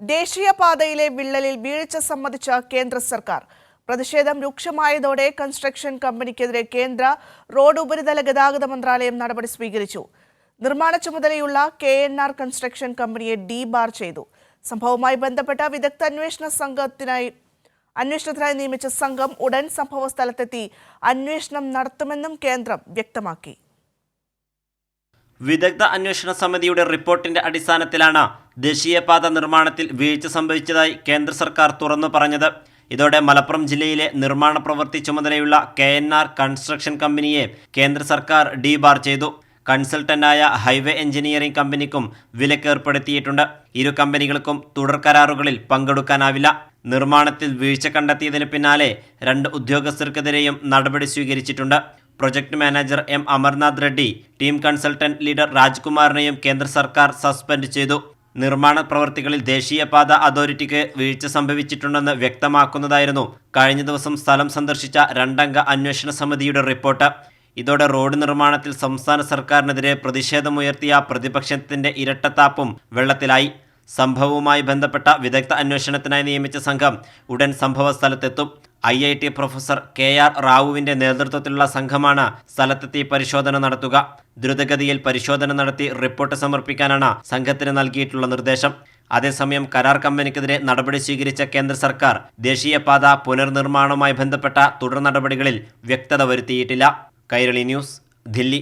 ദേശീയപാതയിലെ വിള്ളലിൽ വീഴ്ച സമ്മതിച്ച കേന്ദ്ര സർക്കാർ. പ്രതിഷേധം രൂക്ഷമായതോടെ കൺസ്ട്രക്ഷൻ കമ്പനിക്കെതിരെ കേന്ദ്ര റോഡ് ഉപരിതല ഗതാഗത മന്ത്രാലയം നടപടി സ്വീകരിച്ചു. നിർമ്മാണ ചുമതലയുള്ള KNR കൺസ്ട്രക്ഷൻ കമ്പനിയെ ഡീബാർ ചെയ്തു. സംഭവവുമായി ബന്ധപ്പെട്ട വിദഗ്ധ അന്വേഷണത്തിനായി നിയമിച്ച സംഘം ഉടൻ സംഭവ സ്ഥലത്തെത്തി അന്വേഷണം നടത്തുമെന്നും കേന്ദ്രം വ്യക്തമാക്കി. വിദഗ്ധ അന്വേഷണ സമിതിയുടെ റിപ്പോർട്ടിന്റെ അടിസ്ഥാനത്തിലാണ് ദേശീയപാത നിർമ്മാണത്തിൽ വീഴ്ച സംഭവിച്ചതായി കേന്ദ്ര സർക്കാർ തുറന്നു പറഞ്ഞത്. ഇതോടെ മലപ്പുറം ജില്ലയിലെ നിർമ്മാണ പ്രവൃത്തി ചുമതലയുള്ള KNR കൺസ്ട്രക്ഷൻ കമ്പനിയെ കേന്ദ്ര സർക്കാർ ഡീബാർ ചെയ്തു. കൺസൾട്ടന്റായ ഹൈവേ എഞ്ചിനീയറിംഗ് കമ്പനിക്കും വിലക്കേർപ്പെടുത്തിയിട്ടുണ്ട്. ഇരു കമ്പനികൾക്കും തുടർ കരാറുകളിൽ പങ്കെടുക്കാനാവില്ല. നിർമ്മാണത്തിൽ വീഴ്ച കണ്ടെത്തിയതിന് പിന്നാലെ 2 ഉദ്യോഗസ്ഥർക്കെതിരെയും നടപടി സ്വീകരിച്ചിട്ടുണ്ട്. Project manager M. Amarnath Reddy, team consultant leader രാജ്കുമാറിനെയും കേന്ദ്ര സർക്കാർ സസ്പെൻഡ് ചെയ്തു. നിർമ്മാണ പ്രവൃത്തികളിൽ ദേശീയപാത അതോറിറ്റിക്ക് വീഴ്ച സംഭവിച്ചിട്ടുണ്ടെന്ന് വ്യക്തമാക്കുന്നതായിരുന്നു കഴിഞ്ഞ ദിവസം സ്ഥലം സന്ദർശിച്ച 2-അംഗ അന്വേഷണ സമിതിയുടെ റിപ്പോർട്ട്. ഇതോടെ റോഡ് നിർമ്മാണത്തിൽ സംസ്ഥാന സർക്കാരിനെതിരെ പ്രതിഷേധമുയർത്തിയ പ്രതിപക്ഷത്തിന്റെ ഇരട്ടത്താപ്പും വെള്ളത്തിലായി. സംഭവവുമായി ബന്ധപ്പെട്ട വിദഗ്ധ അന്വേഷണത്തിനായി നിയമിച്ച സംഘം ഉടൻ സംഭവ സ്ഥലത്തെത്തും. IIT പ്രൊഫസർ KR റാവുവിന്റെ നേതൃത്വത്തിലുള്ള സംഘമാണ് സ്ഥലത്തെത്തി പരിശോധന നടത്തുക. ദ്രുതഗതിയിൽ പരിശോധന നടത്തി റിപ്പോർട്ട് സമർപ്പിക്കാനാണ് സംഘത്തിന് നൽകിയിട്ടുള്ള നിർദ്ദേശം. അതേസമയം കരാർ കമ്പനിക്കെതിരെ നടപടി സ്വീകരിച്ച കേന്ദ്ര സർക്കാർ ദേശീയപാത പുനർനിർമ്മാണവുമായി ബന്ധപ്പെട്ട തുടർ നടപടികളിൽ വ്യക്തത വരുത്തിയിട്ടില്ല. കൈരളി ന്യൂസ്, ദില്ലി.